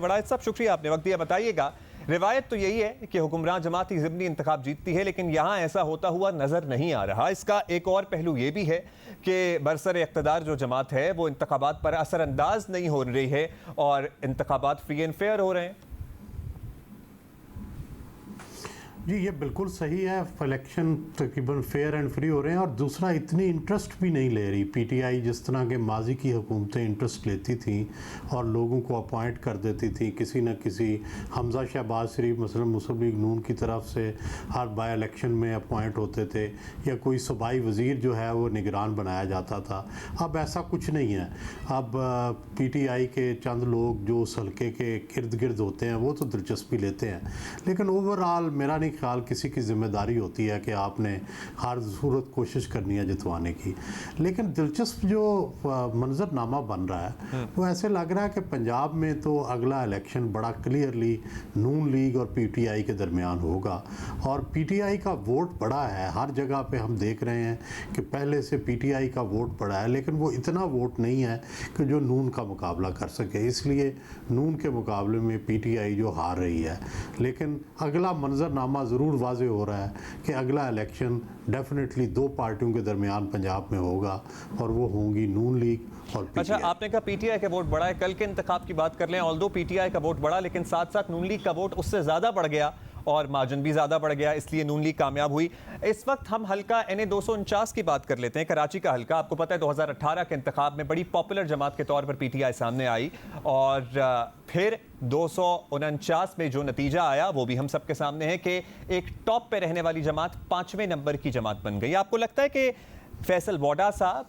बड़ा सब शुक्रिया, आपने वक्त दिया। बताइएगा, रिवायत तो यही है कि हुक्मरान जमाती ज़िमनी इंतखाब जीतती है, लेकिन यहाँ ऐसा होता हुआ नजर नहीं आ रहा। इसका एक और पहलू ये भी है कि बरसर इक़्तिदार जो जमात है वो इंतखाबात पर असरअंदाज नहीं हो रही है और इंतखाबात फ्री एंड फेयर हो रहे हैं। जी, ये बिल्कुल सही है। इलेक्शन तकरीबन फेयर एंड फ्री हो रहे हैं और दूसरा इतनी इंटरेस्ट भी नहीं ले रही पीटीआई, जिस तरह के माजी की हुकूमतें इंटरेस्ट लेती थी और लोगों को अपॉइंट कर देती थी। किसी न किसी हमजा शहबाज शरीफ मसलन मुस्लिम लीग नून की तरफ से हर बाई इलेक्शन में अपॉइंट होते थे, या कोई सूबाई वज़ीर जो है वो निगरान बनाया जाता था। अब ऐसा कुछ नहीं है। अब पीटीआई के चंद लोग जो उस हल्के के इर्द गिर्द होते हैं वो तो दिलचस्पी लेते हैं, लेकिन ओवरऑल मेरा नहीं ख्याल किसी की जिम्मेदारी होती है कि आपने हर सूरत कोशिश करनी है जितवाने की। लेकिन दिलचस्प जो मंजरनामा बन रहा है वो ऐसे लग रहा है कि पंजाब में तो अगला इलेक्शन बड़ा क्लियरली नून लीग और पीटीआई के दरमियान होगा, और पीटीआई का वोट बड़ा है। हर जगह पे हम देख रहे हैं कि पहले से पीटीआई का वोट बड़ा है, लेकिन वो इतना वोट नहीं है कि जो नून का मुकाबला कर सके। इसलिए नून के मुकाबले में पीटीआई जो हार रही है। लेकिन अगला मंजरनामा ज़रूर वाज़े हो रहा है कि अगला इलेक्शन डेफिनेटली दो पार्टियों के दरमियान पंजाब में होगा, और वो होंगी नून लीग और पीटीआई। अच्छा, आपने कहा पीटीआई का वोट बढ़ा है। कल के इंतखाब की बात कर लें, ऑल्दो पीटीआई का वोट बढ़ा, लेकिन साथ साथ नून लीग का वोट उससे ज़्यादा बढ़ गया और मार्जिन भी ज़्यादा बढ़ गया, इसलिए नून लीग कामयाब हुई। इस वक्त हम हल्का NA 249 की बात कर लेते हैं, कराची का हल्का। आपको पता है 2018 के इंतखाब में बड़ी पॉपुलर जमात के तौर पर पीटीआई सामने आई, और फिर 249 में जो नतीजा आया वो भी हम सबके सामने है कि एक टॉप पे रहने वाली जमात 5वें नंबर की जमात बन गई। आपको लगता है कि फैसल वाडा साहब,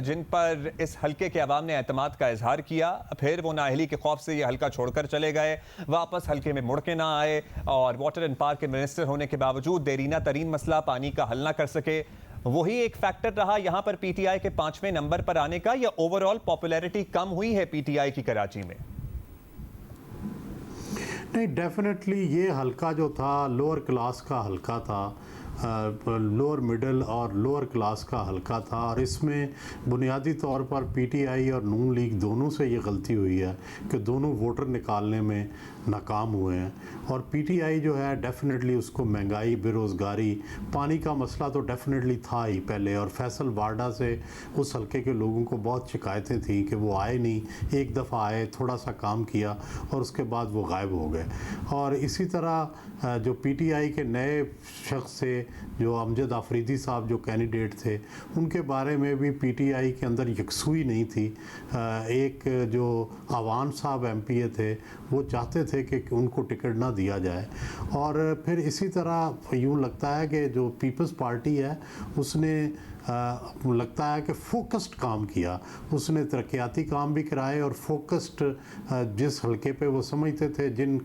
जिन पर इस हल्के के अवाम ने एतमाद का इजहार किया, फिर वो नाअहली के खौफ से ये हल्का छोड़कर चले गए, वापस हल्के में मुड़ के ना आए, और वाटर एंड पार्क के मिनिस्टर होने के बावजूद देरीना तरीन मसला पानी का हल ना कर सके, वही एक फैक्टर रहा यहाँ पर पीटीआई के 5वें नंबर पर आने का, या ओवरऑल पॉपुलैरिटी कम हुई है पीटीआई की कराची में? नहीं, डेफिनेटली ये हल्का जो था लोअर क्लास का हल्का था, लोअर मिडल और लोअर क्लास का हल्का था, और इसमें बुनियादी तौर पर पीटीआई और नून लीग दोनों से ये गलती हुई है कि दोनों वोटर निकालने में नाकाम हुए हैं। और पीटीआई जो है डेफिनेटली उसको महंगाई, बेरोज़गारी, पानी का मसला तो डेफिनेटली था ही पहले, और फैसल वाडा से उस हल्के के लोगों को बहुत शिकायतें थी कि वो आए नहीं, एक दफ़ा आए, थोड़ा सा काम किया और उसके बाद वो गायब हो गए। और इसी तरह जो पीटीआई के नए शख्स थे, जो अमजद आफरीदी साहब जो कैंडिडेट थे, उनके बारे में भी पीटीआई के अंदर यकसुई नहीं थी। एक जो आवान साहब MPA थे वो चाहते थे कि उनको टिकट ना दिया जाए, और फिर इसी तरह यूँ लगता है कि जो पीपल्स पार्टी है उसने लगता है कि फोकस्ड काम किया। उसने तरक्याती काम भी कराए और फोकस्ड जिस हल्के पे वो समझते थे, जिन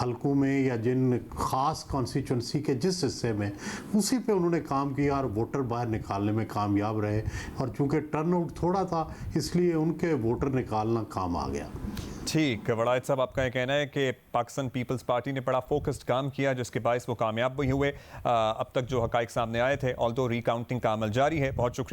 हलकों में या जिन ख़ास कॉन्स्टिट्यूंसी के जिस हिस्से में, उसी पे उन्होंने काम किया और वोटर बाहर निकालने में कामयाब रहे। और चूँकि टर्नआउट थोड़ा था इसलिए उनके वोटर निकालना काम आ गया। ठीक, वड़ायत साहब, आपका ये कहना है कि पाकिस्तान पीपल्स पार्टी ने बड़ा फोकस्ड काम किया जिसके बायस वो कामयाब भी हुए। अब तक जो हकाइक सामने आए थे, ऑल्दो रिकाउंटिंग का अमल जारी है। बहुत शुक्रिया।